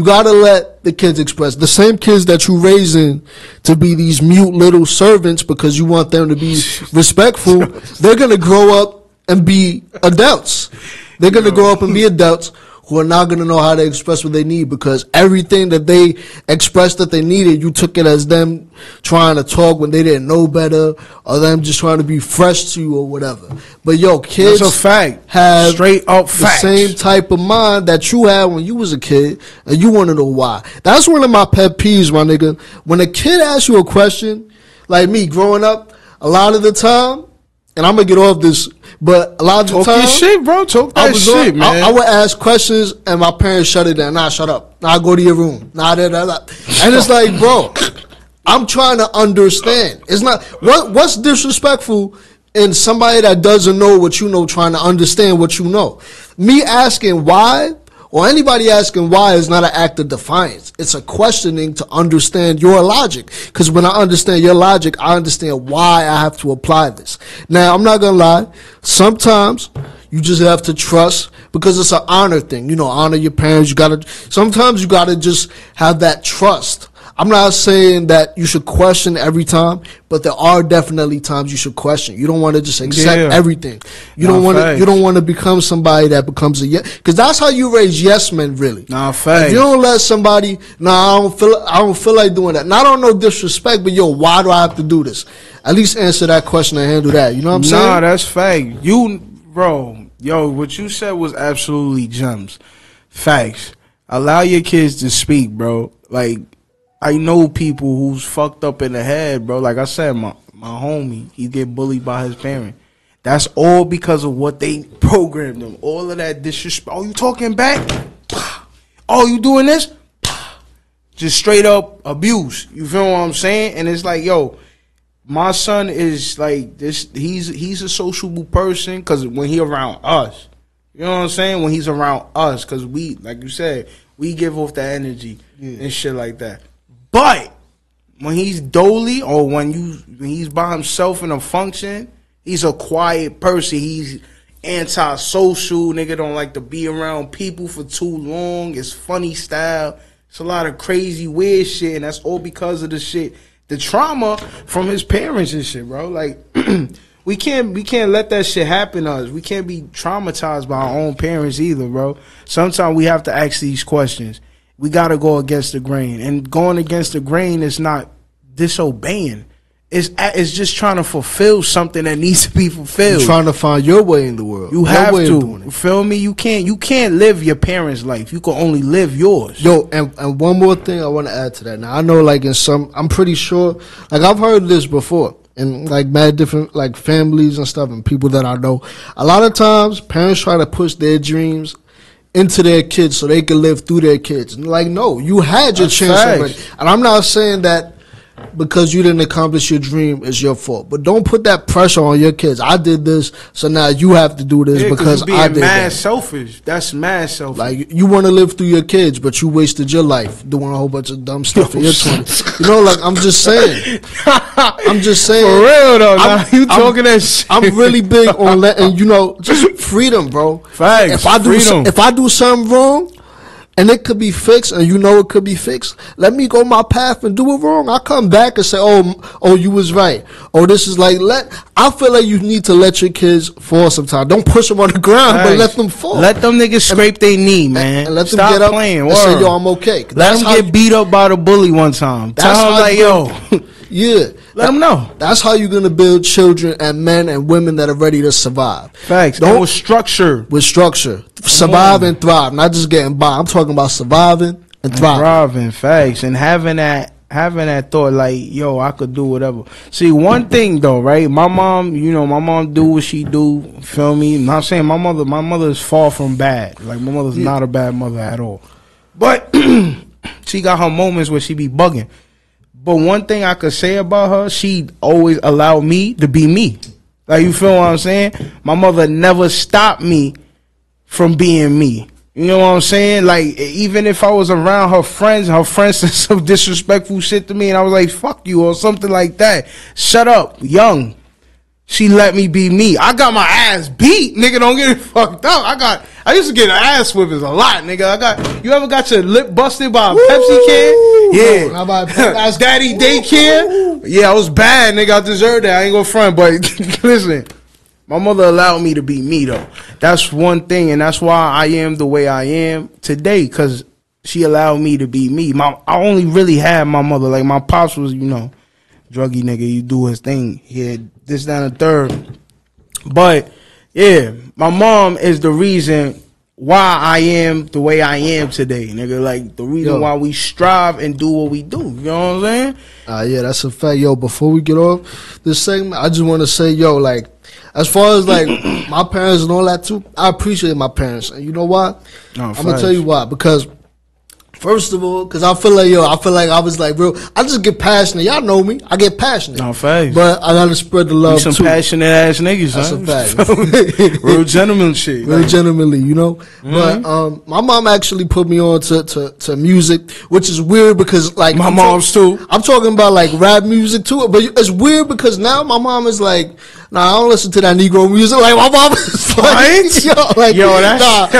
gotta let the kids express. The same kids that you raising to be these mute little servants because you want them to be respectful, they're gonna grow up and be adults. They're gonna grow up and be adults who are not going to know how to express what they need, because everything that they expressed that they needed, you took it as them trying to talk when they didn't know better, or them just trying to be fresh to you or whatever. But yo, kids have straight up the same type of mind that you had when you was a kid, and you want to know why. That's one of my pet peeves, my nigga. When a kid asks you a question, like me growing up, a lot of the time, and I'm going to get off this, but a lot of the time, talk your shit, bro. Talk that shit, man. I would ask questions and my parents shut it down. Nah, shut up. Nah, go to your room. Nah, da. And it's like, bro, I'm trying to understand. It's not, what's disrespectful in somebody that doesn't know what you know trying to understand what you know? Me asking why, or anybody asking why, is not an act of defiance. It's a questioning to understand your logic. Because when I understand your logic, I understand why I have to apply this. Now, I'm not going to lie. Sometimes you just have to trust, because it's an honor thing. You know, honor your parents. Sometimes you got to just have that trust. I'm not saying that you should question every time, but there are definitely times you should question. You don't want to just accept everything. You don't want to become somebody that becomes a yes, because that's how you raise yes men, really. If you don't let somebody, I don't feel like doing that. And I don't know disrespect, but yo, why do I have to do this? At least answer that question and handle that. You know what I'm saying? Nah, that's fact. Bro, what you said was absolutely gems. Facts. Allow your kids to speak, bro. Like, I know people who's fucked up in the head, bro. Like I said, my homie, he get bullied by his parent. That's all because of what they programmed them. All of that disrespect. Oh, you talking back? Oh, you doing this? Just straight up abuse. You feel what I'm saying? And it's like, yo, my son is like this. He's a sociable person because when he around us, you know what I'm saying? When he's around us, because we, like you said, we give off that energy and shit like that. But when he's dolly, or when he's by himself in a function, he's a quiet person. He's antisocial. Nigga don't like to be around people for too long. It's funny style. It's a lot of crazy weird shit, and that's all because of the trauma from his parents and shit, bro. Like we can't let that shit happen to us. We can't be traumatized by our own parents either, bro. Sometimes we have to ask these questions. We got to go against the grain. And going against the grain is not disobeying. It's just trying to fulfill something that needs to be fulfilled. You're trying to find your way in the world. You have to. You feel me? You can't live your parents' life. You can only live yours. Yo, and one more thing I want to add to that. Now I know, like I'm pretty sure, like I've heard this before, in like mad different like families and stuff, and people that I know. A lot of times, parents try to push their dreams into their kids so they can live through their kids. And like, no, you had your chance already. And I'm not saying that because you didn't accomplish your dream is your fault, but don't put that pressure on your kids. I did this, so now you have to do this because I did mad that. Selfish. That's mad selfish. Like, you want to live through your kids, but you wasted your life doing a whole bunch of dumb stuff in your 20s. You know, like, I'm just saying. I'm just saying. For real though, you talking that shit. I'm really big on letting, you know, just freedom, bro. Facts. If I do something wrong, and it could be fixed, and you know it could be fixed, let me go my path and do it wrong. I come back and say, oh, you was right. Oh, this is like, I feel like you need to let your kids fall sometimes. Don't push them on the ground, but let them fall. Let them niggas scrape their knee, man. And let them Stop get up playing. and say, yo, I'm okay. Let them get beat up by the bully one time. Tell them like, yo. Yeah. Let them know. That's how you're going to build children and men and women that are ready to survive. Facts. Don't with structure. With structure. Survive and thrive. Not just getting by. I'm talking about surviving and thriving. Thriving. Facts. And having that thought like, yo, I could do whatever. See, one thing though, right? My mom, you know, my mom do what she do. Feel me? I'm not saying my mother is far from bad. Like, my mother's not a bad mother at all. But she got her moments where she be bugging. But one thing I could say about her, she always allowed me to be me. Like, you feel what I'm saying? My mother never stopped me from being me. You know what I'm saying? Like, even if I was around her friends said some disrespectful shit to me, and I was like, fuck you, or something like that. Shut up, young. She let me be me. I got my ass beat, nigga. Don't get it fucked up. I used to get ass whippings a lot, nigga. You ever got your lip busted by a Pepsi can? Yeah. How about Daddy daycare? Yeah, I was bad, nigga. I deserved that. I ain't gonna front, but listen, my mother allowed me to be me though. That's one thing, and that's why I am the way I am today, because she allowed me to be me. I only really had my mother. Like, my pops was, you know, druggy nigga. You do his thing. He had this, that, and the third. But yeah, my mom is the reason why I am the way I am today, nigga. Like, the reason why we strive and do what we do. You know what I'm saying? Yeah, that's a fact. Yo, before we get off this segment, I just want to say, yo, like, as far as like my parents and all that too, I appreciate my parents. And you know why? I'm gonna tell you why. Because first of all, because I feel like I was like real. I just get passionate. Y'all know me. I get passionate. No face. But I gotta spread the love some too. Passionate ass niggas. That's huh? a fact. Real gentleman shit. Real gentlemanly, you know. But my mom actually put me on to music, which is weird because like my mom's too. I'm talking about like rap music too, but it's weird because now my mom is like, nah, I don't listen to that Negro music. Like, my mom is like,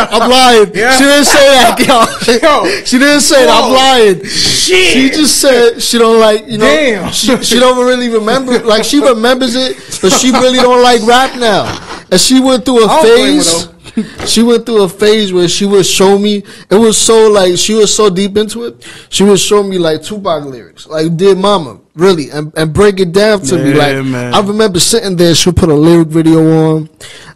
I'm lying. Yeah. She didn't say that, yo. She didn't say that. I'm lying. Shit. She just said she don't like, you know. Damn. She don't really remember. Like, she remembers it, but she really don't like rap now. And she went through a phase. She went through a phase where she would show me. It was so like she was so deep into it. She would show me like Tupac lyrics, like "Dear Mama," really, and break it down to me. Like, man. I remember sitting there. She'll put a lyric video on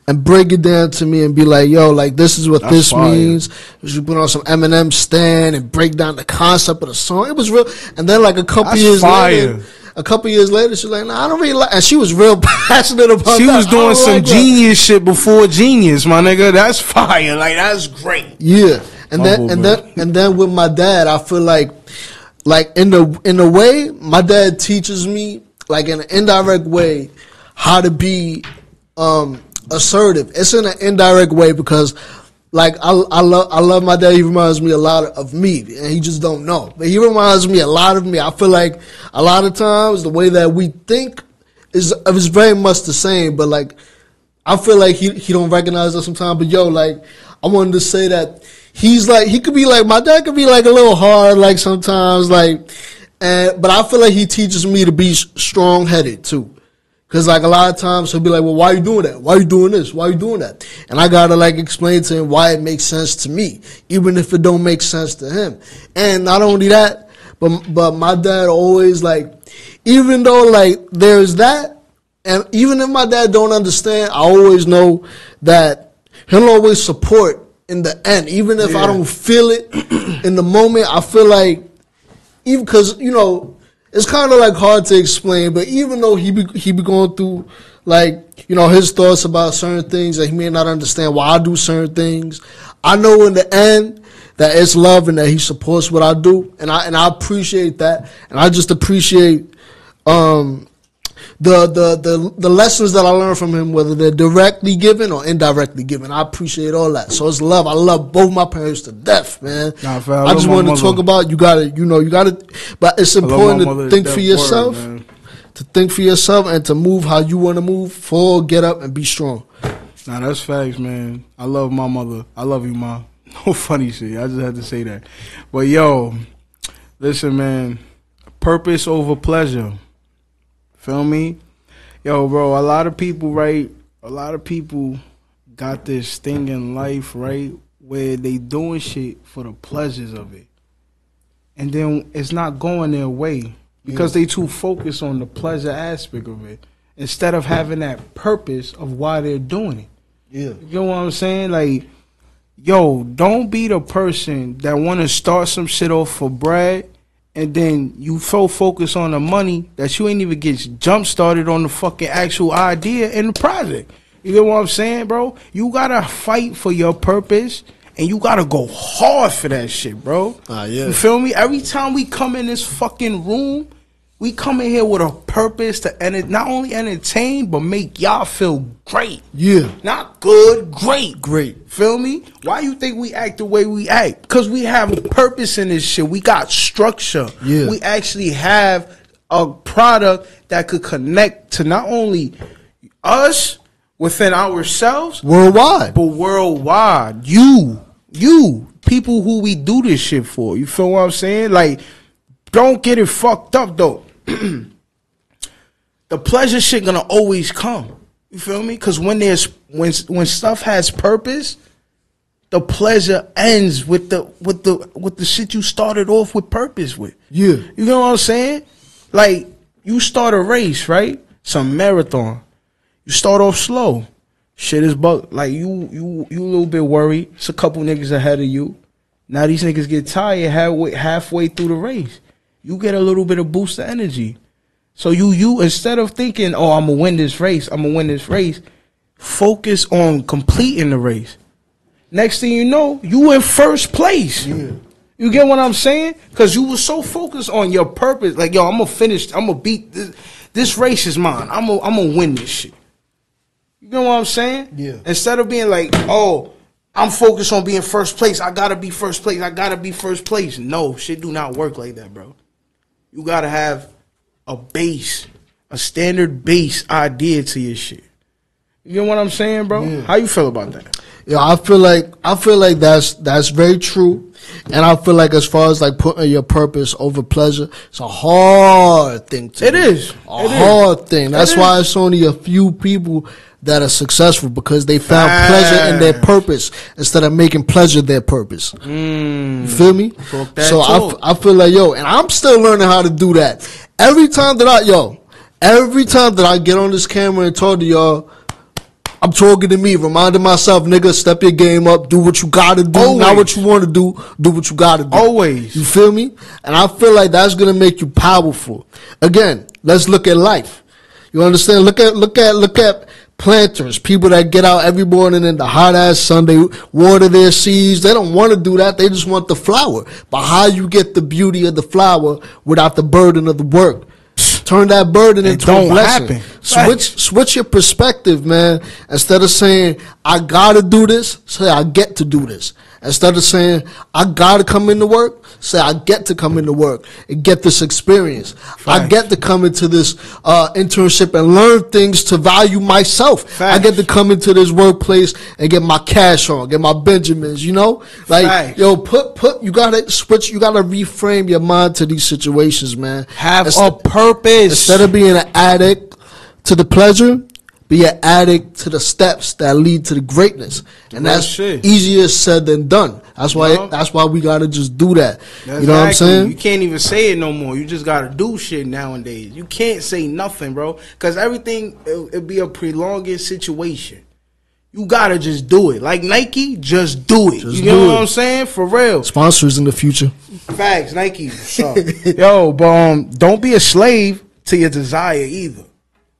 and break it down to me and be like, "Yo, like this is what this means." She put on some Eminem stand and break down the concept of the song. It was real. And then like a couple years later, she's like, "Nah, I don't really like." And she was real passionate about that. She was doing some genius shit before genius, my nigga. That's fire. Like, that's great. Yeah, and then with my dad, I feel like in a way, my dad teaches me like in an indirect way how to be assertive. It's in an indirect way because. Like, I love my dad. He reminds me a lot of me, and he just don't know. But he reminds me a lot of me. I feel like a lot of times the way that we think is very much the same, but like I feel like he don't recognize us sometimes. But yo, like I wanted to say that he's like he could be like my dad could be like a little hard like sometimes like, but I feel like he teaches me to be strong headed too. Cause like a lot of times he'll be like, well, why are you doing that? Why are you doing this? Why are you doing that? And I gotta like explain to him why it makes sense to me, even if it don't make sense to him. And not only that, but my dad always like even though like there's that, and even if my dad don't understand, I always know that he'll always support in the end. Even if I don't feel it in the moment, I feel like, even because, you know, it's kind of like hard to explain, but even though he be going through like, you know, his thoughts about certain things that he may not understand why I do certain things, I know in the end that it's love and that he supports what I do, and I appreciate that, and I just appreciate the lessons that I learned from him, whether they're directly given or indirectly given. I appreciate all that. So it's love. I love both my parents to death, man. Nah, I just wanted to talk about you gotta, but it's important to think for yourself, to think for yourself, and to move how you want to move. Fall, get up, and be strong. Nah, that's facts, man. I love my mother. I love you, Mom. No funny shit. I just had to say that. But yo, listen, man. Purpose over pleasure. Feel me? Yo, bro, a lot of people, right? A lot of people got this thing in life, right? Where they doing shit for the pleasures of it. And then it's not going their way because they too focused on the pleasure aspect of it instead of having that purpose of why they're doing it. Yeah. You know what I'm saying? Like, yo, don't be the person that want to start some shit off for bread and then you so focus on the money that you ain't even get jump started on the fucking actual idea in the project. You get what I'm saying, bro? You gotta fight for your purpose and you gotta go hard for that shit, bro. Yeah. You feel me? Every time we come in this fucking room, we come in here with a purpose to not only entertain, but make y'all feel great. Yeah. Not good, great. Great. Feel me? Why you think we act the way we act? Because we have a purpose in this shit. We got structure. Yeah. We actually have a product that could connect to not only us within ourselves, worldwide, but worldwide. You, people who we do this shit for. You feel what I'm saying? Like, don't get it fucked up, though. The pleasure shit gonna always come. You feel me? Because when stuff has purpose, the pleasure ends with the shit you started off with purpose with. Yeah. You know what I'm saying? Like, you start a race, right? Some marathon. You start off slow. Shit is like you a little bit worried. It's a couple niggas ahead of you. Now these niggas get tired halfway through the race. You get a little bit of boost of energy. So you instead of thinking, oh, I'm gonna win this race, focus on completing the race. Next thing you know, you in first place. Yeah. You get what I'm saying? Because you were so focused on your purpose, like, yo, I'm gonna beat this race is mine. I'm gonna win this shit. You know what I'm saying? Yeah. Instead of being like, oh, I'm focused on being first place. I gotta be first place. No, shit do not work like that, bro. You gotta have a base, a standard base idea to your shit. You know what I'm saying, bro? Yeah. How you feel about that? Yeah, I feel like that's very true, and I feel like as far as like putting your purpose over pleasure, it's a hard thing to do. It is a hard thing. That's why it's only a few people that are successful, because they found pleasure in their purpose instead of making pleasure their purpose. You feel me? So I feel like, yo, and I'm still learning how to do that. Every time that I get on this camera and talk to y'all, I'm talking to me, reminding myself, nigga, step your game up, do what you gotta do, always. Not what you want to do what you gotta do. Always. You feel me? And I feel like that's gonna make you powerful. Again, let's look at life. You understand? Look at planters, people that get out every morning in the hot ass sun, they water their seeds. They don't want to do that. They just want the flower. But how you get the beauty of the flower without the burden of the work? Turn that burden into a blessing. Switch your perspective, man. Instead of saying, I gotta do this, say I get to do this. Instead of saying, I gotta come into work, say I get to come into work and get this experience. I get to come into this internship and learn things to value myself. I get to come into this workplace and get my cash on, get my Benjamins, you know? Like, yo, you gotta switch, you gotta reframe your mind to these situations, man. Have a purpose. Instead of being an addict to the pleasure, be an addict to the steps that lead to the greatness, and that's easier said than done. That's why we gotta just do that. You know what I'm saying? You can't even say it no more. You just gotta do shit nowadays. You can't say nothing, bro, because everything it'll be a prolonged situation. You gotta just do it. Like Nike, just do it. You know what I'm saying? For real. Sponsors in the future. Facts, Nike. So, yo, but don't be a slave to your desire either.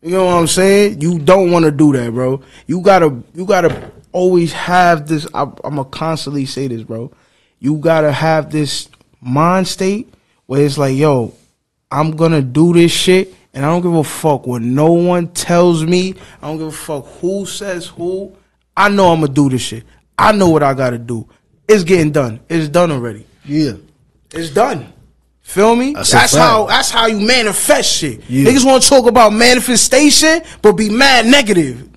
You know what I'm saying? You don't want to do that, bro. You gotta always have this. I'm gonna constantly say this, bro. You gotta have this mind state where it's like, yo, I'm gonna do this shit, and I don't give a fuck what no one tells me. I don't give a fuck who says who. I know I'm gonna do this shit. I know what I gotta do. It's getting done. It's done already. Yeah, it's done. Feel me? That's how you manifest shit. Yeah. Niggas want to talk about manifestation, but be mad negative.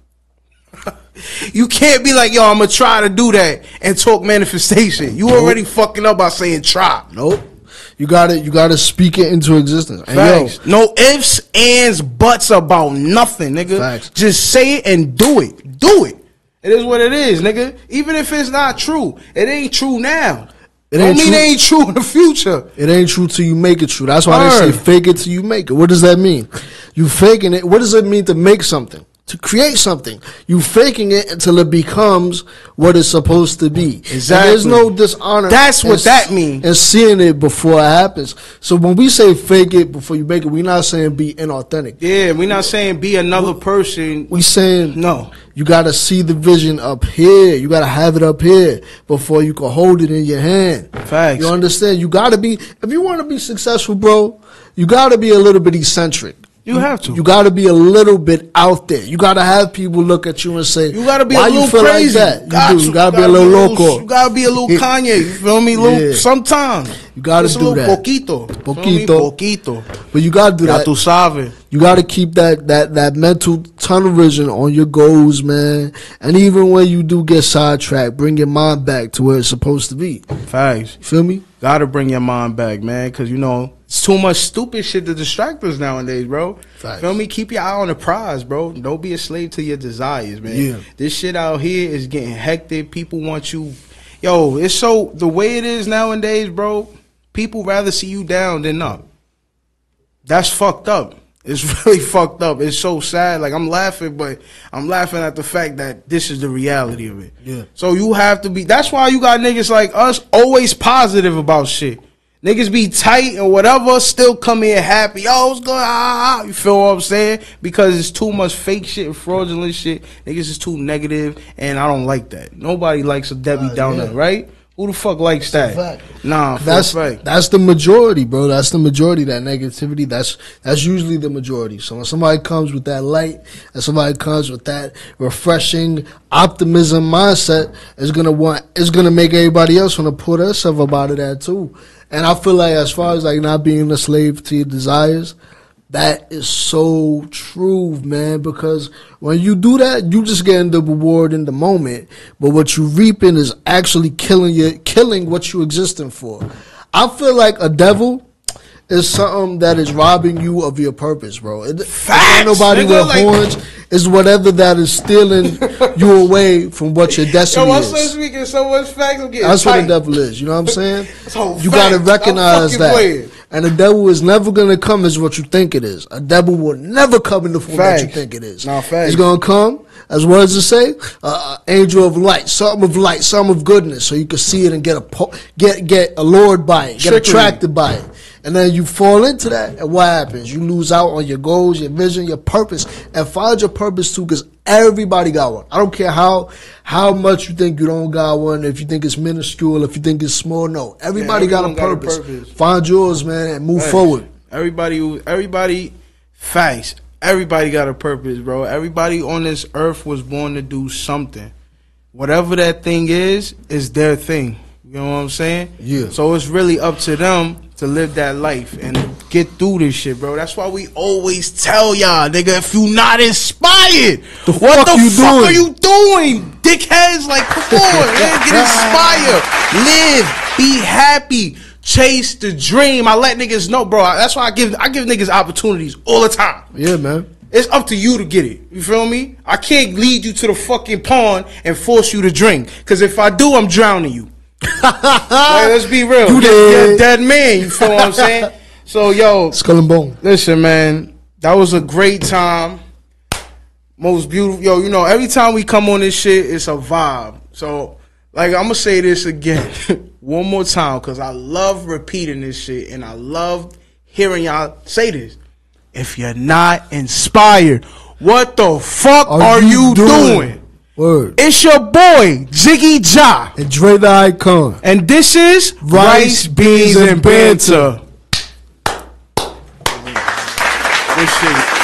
You can't be like, yo, I'm gonna try to do that and talk manifestation. You already fucking up by saying try. Nope. You gotta speak it into existence. And facts. Yo, no ifs, ands, buts about nothing, nigga. Facts. Just say it and do it. Do it. It is what it is, nigga. Even if it's not true, it ain't true now. It ain't true in the future. It ain't true till you make it true. That's why they say fake it till you make it. What does that mean? You faking it. What does it mean to make something? To create something. You faking it until it becomes what it's supposed to be. Exactly. And there's no dishonor. That's what that means. And seeing it before it happens. So when we say fake it before you make it, we're not saying be inauthentic. Yeah, we're not saying be another person. We saying no. You got to see the vision up here. You got to have it up here before you can hold it in your hand. Facts. You understand? You got to be, if you want to be successful, bro, you got to be a little bit eccentric. You have to. You got to be a little bit out there. You got to have people look at you and say, you got to be why a little you feel crazy. Like that? You got to be a little loco. You got to be a little Kanye. You feel me? Little, sometimes. You got to do that. Poquito. But you got to do that. Ya tú sabes. You got to keep that mental tunnel vision on your goals, man. And even when you do get sidetracked, bring your mind back to where it's supposed to be. Facts. You feel me? Got to bring your mind back, man, because, you know, it's too much stupid shit to distract us nowadays, bro. Facts. Feel me? Keep your eye on the prize, bro. Don't be a slave to your desires, man. Yeah. This shit out here is getting hectic. People want you. Yo, it's so, the way it is nowadays, bro, people rather see you down than up. That's fucked up. It's really fucked up. It's so sad. Like, I'm laughing, but I'm laughing at the fact that this is the reality of it. Yeah. So you have to be, that's why you got niggas like us always positive about shit. Niggas be tight and whatever, still come here happy. Yo, what's going on? You feel what I'm saying? Because it's too much fake shit and fraudulent shit. Niggas is too negative, and I don't like that. Nobody likes a Debbie Downer, right? Who the fuck likes that? Nah, that's the majority, bro. That's the majority. That negativity. That's usually the majority. So when somebody comes with that light, and somebody comes with that refreshing optimism mindset, it's gonna make everybody else want to pull themselves up out of that too. And I feel like as far as like not being a slave to your desires, that is so true, man, because when you do that, you just getting the reward in the moment. But what you reaping is actually killing what you existing for. I feel like a devil is something that is robbing you of your purpose, bro. Facts, ain't nobody with horns. It's whatever that is stealing you away from what your destiny is. So speaking so much facts, I'm getting That's tight. What the devil is. You know what I'm saying? You got to recognize that. And the devil is never going to come as what you think it is. A devil will never come in the form that you think it is. No, facts. It's going to come, as words to say, angel of light, something of goodness, so you can see it and get allured by it, get attracted by it. And then you fall into that, and what happens? You lose out on your goals, your vision, your purpose, and find your purpose too, because everybody got one. I don't care how much you think you don't got one, if you think it's minuscule, if you think it's small, no. Everybody got a purpose. Find yours, man, and move forward. Everybody, facts. Everybody got a purpose, bro. Everybody on this earth was born to do something. Whatever that thing is their thing. You know what I'm saying? Yeah. So it's really up to them to live that life and get through this shit, bro. That's why we always tell y'all, nigga, if you not inspired, what the fuck are you doing? Dickheads, like, come on, man, get inspired. Live, be happy, chase the dream. I let niggas know, bro. That's why I give niggas opportunities all the time. Yeah, man. It's up to you to get it. You feel me? I can't lead you to the fucking pond and force you to drink. Because if I do, I'm drowning you. Like, let's be real. You're a dead man. You feel what I'm saying? So, yo. Skull and bone. Listen, man. That was a great time. Most beautiful. Yo, you know, every time we come on this shit, it's a vibe. So, like, I'm going to say this again one more time because I love repeating this shit and I love hearing y'all say this. If you're not inspired, what the fuck are you doing? Word. It's your boy, Jiggy Ja. And Dre the Icon. And this is Rice, Beans, and Banter. This shit.